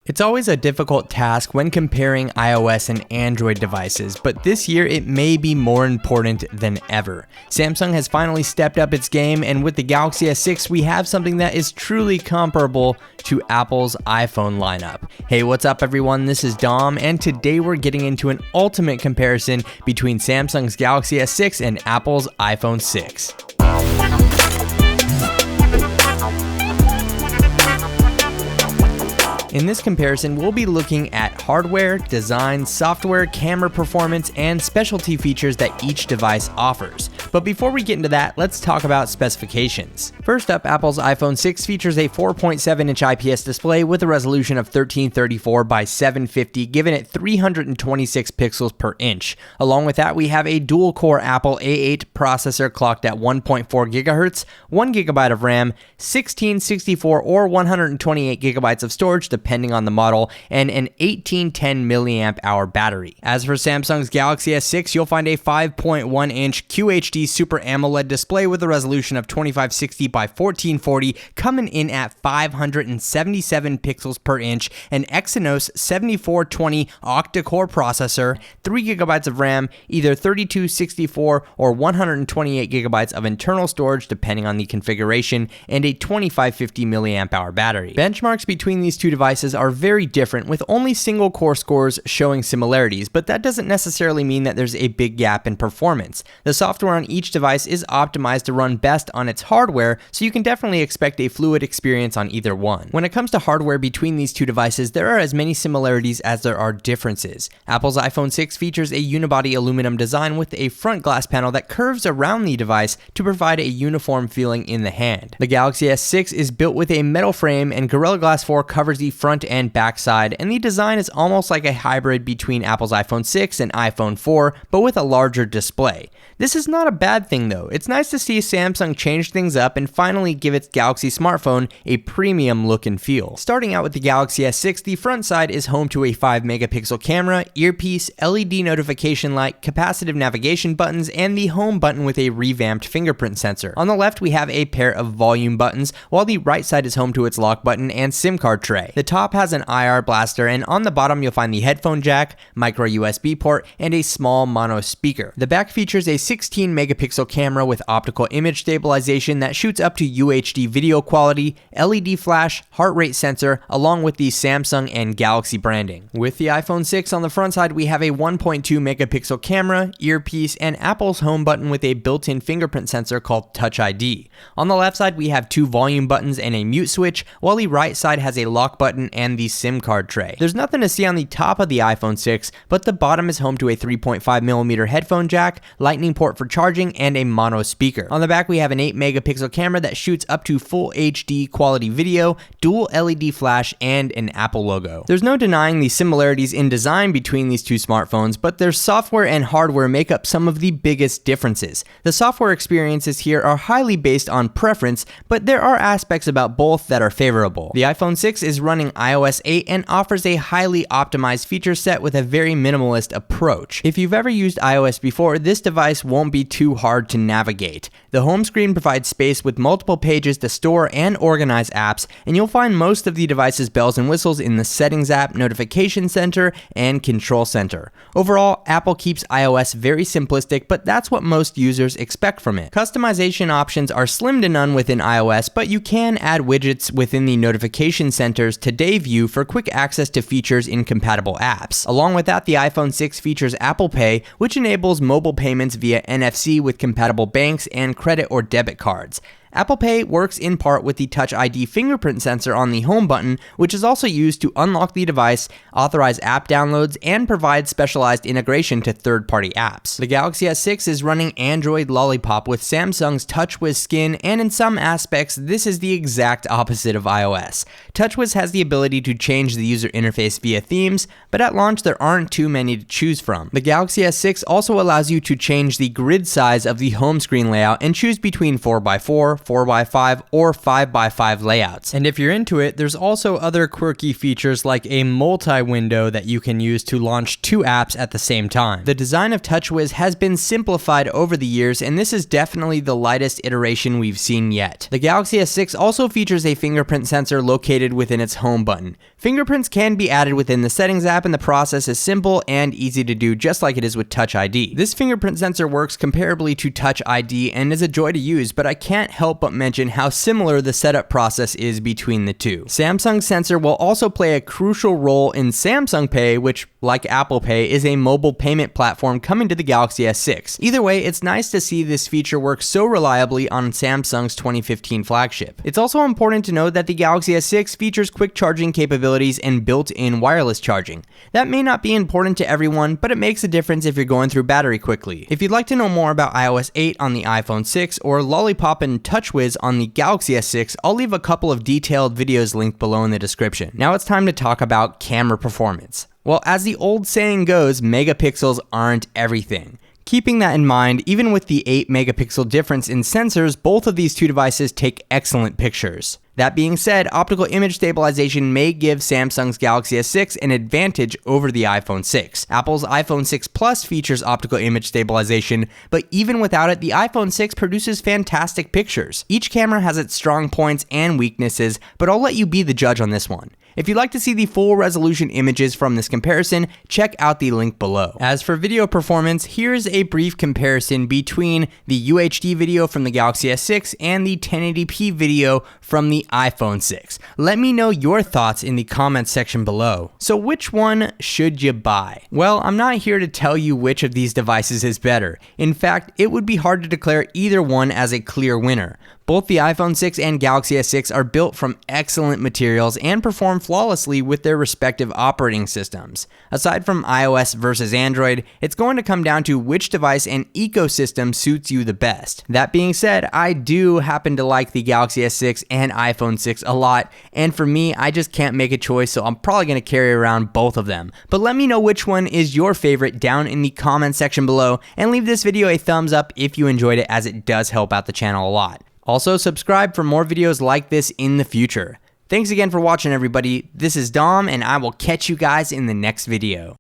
It's always a difficult task when comparing iOS and Android devices, but this year it may be more important than ever. Samsung has finally stepped up its game, and with the Galaxy S6, we have something that is truly comparable to Apple's iPhone lineup. Hey, what's up everyone? This is Dom, and today we're getting into an ultimate comparison between Samsung's Galaxy S6 and Apple's iPhone 6. In this comparison, we'll be looking at hardware, design, software, camera performance, and specialty features that each device offers. But before we get into that, let's talk about specifications. First up, Apple's iPhone 6 features a 4.7-inch IPS display with a resolution of 1334 by 750, giving it 326 pixels per inch. Along with that, we have a dual-core Apple A8 processor clocked at 1.4 GHz, 1 GB of RAM, 16, 64, or 128 GB of storage, depending on the model, and an 1810 mAh battery. As for Samsung's Galaxy S6, you'll find a 5.1-inch QHD Super AMOLED display with a resolution of 2560 by 1440, coming in at 577 pixels per inch, an Exynos 7420 octa-core processor, 3 GB of RAM, either 32, 64, or 128 GB of internal storage depending on the configuration, and a 2550 mAh battery. Benchmarks between these two devices are very different, with only single core scores showing similarities, but that doesn't necessarily mean that there's a big gap in performance. The software on each device is optimized to run best on its hardware, so you can definitely expect a fluid experience on either one. When it comes to hardware between these two devices, there are as many similarities as there are differences. Apple's iPhone 6 features a unibody aluminum design with a front glass panel that curves around the device to provide a uniform feeling in the hand. The Galaxy S6 is built with a metal frame, and Gorilla Glass 4 covers the front and back side, and the design is almost like a hybrid between Apple's iPhone 6 and iPhone 4, but with a larger display. This is not a bad thing though. It's nice to see Samsung change things up and finally give its Galaxy smartphone a premium look and feel. Starting out with the Galaxy S6, the front side is home to a 5-megapixel camera, earpiece, LED notification light, capacitive navigation buttons, and the home button with a revamped fingerprint sensor. On the left, we have a pair of volume buttons, while the right side is home to its lock button and SIM card tray. The top has an IR blaster, and on the bottom you'll find the headphone jack, micro USB port, and a small mono speaker. The back features a 16-megapixel camera with optical image stabilization that shoots up to UHD video quality, LED flash, heart rate sensor, along with the Samsung and Galaxy branding. With the iPhone 6 on the front side, we have a 1.2-megapixel camera, earpiece, and Apple's home button with a built-in fingerprint sensor called Touch ID. On the left side, we have two volume buttons and a mute switch, while the right side has a lock button and the SIM card tray. There's nothing to see on the top of the iPhone 6, but the bottom is home to a 3.5mm headphone jack, lightning port for charging, and a mono speaker. On the back, we have an 8-megapixel camera that shoots up to full HD quality video, dual LED flash, and an Apple logo. There's no denying the similarities in design between these two smartphones, but their software and hardware make up some of the biggest differences. The software experiences here are highly based on preference, but there are aspects about both that are favorable. The iPhone 6 is running iOS 8 and offers a highly optimized feature set with a very minimalist approach. If you've ever used iOS before, this device won't be too hard to navigate. The home screen provides space with multiple pages to store and organize apps, and you'll find most of the device's bells and whistles in the Settings app, Notification Center, and Control Center. Overall, Apple keeps iOS very simplistic, but that's what most users expect from it. Customization options are slim to none within iOS, but you can add widgets within the Notification Center's Today view for quick access to features in compatible apps. Along with that, the iPhone 6 features Apple Pay, which enables mobile payments via NFC with compatible banks and credit or debit cards. Apple Pay works in part with the Touch ID fingerprint sensor on the home button, which is also used to unlock the device, authorize app downloads, and provide specialized integration to third-party apps. The Galaxy S6 is running Android Lollipop with Samsung's TouchWiz skin, and in some aspects, this is the exact opposite of iOS. TouchWiz has the ability to change the user interface via themes, but at launch there aren't too many to choose from. The Galaxy S6 also allows you to change the grid size of the home screen layout and choose between 4x4, 4x5, or 5x5 layouts. And if you're into it, there's also other quirky features like a multi-window that you can use to launch 2 apps at the same time. The design of TouchWiz has been simplified over the years, and this is definitely the lightest iteration we've seen yet. The Galaxy S6 also features a fingerprint sensor located within its home button. Fingerprints can be added within the Settings app, and the process is simple and easy to do, just like it is with Touch ID. This fingerprint sensor works comparably to Touch ID and is a joy to use, but I can't help but mention how similar the setup process is between the two. Samsung's sensor will also play a crucial role in Samsung Pay, which, like Apple Pay, is a mobile payment platform coming to the Galaxy S6. Either way, it's nice to see this feature work so reliably on Samsung's 2015 flagship. It's also important to note that the Galaxy S6 features quick charging capabilities and built-in wireless charging. That may not be important to everyone, but it makes a difference if you're going through battery quickly. If you'd like to know more about iOS 8 on the iPhone 6 or Lollipop and TouchWiz on the Galaxy S6, I'll leave a couple of detailed videos linked below in the description. Now it's time to talk about camera performance. Well, as the old saying goes, megapixels aren't everything. Keeping that in mind, even with the 8 megapixel difference in sensors, both of these two devices take excellent pictures. That being said, optical image stabilization may give Samsung's Galaxy S6 an advantage over the iPhone 6. Apple's iPhone 6 Plus features optical image stabilization, but even without it, the iPhone 6 produces fantastic pictures. Each camera has its strong points and weaknesses, but I'll let you be the judge on this one. If you'd like to see the full resolution images from this comparison, check out the link below. As for video performance, here's a brief comparison between the UHD video from the Galaxy S6 and the 1080p video from the iPhone 6. Let me know your thoughts in the comments section below. So which one should you buy? Well, I'm not here to tell you which of these devices is better. In fact, it would be hard to declare either one as a clear winner. Both the iPhone 6 and Galaxy S6 are built from excellent materials and perform flawlessly with their respective operating systems. Aside from iOS versus Android, it's going to come down to which device and ecosystem suits you the best. That being said, I do happen to like the Galaxy S6 and iPhone 6 a lot, and for me, I just can't make a choice, so I'm probably going to carry around both of them. But let me know which one is your favorite down in the comment section below, and leave this video a thumbs up if you enjoyed it, as it does help out the channel a lot. Also, subscribe for more videos like this in the future. Thanks again for watching, everybody. This is Dom, and I will catch you guys in the next video.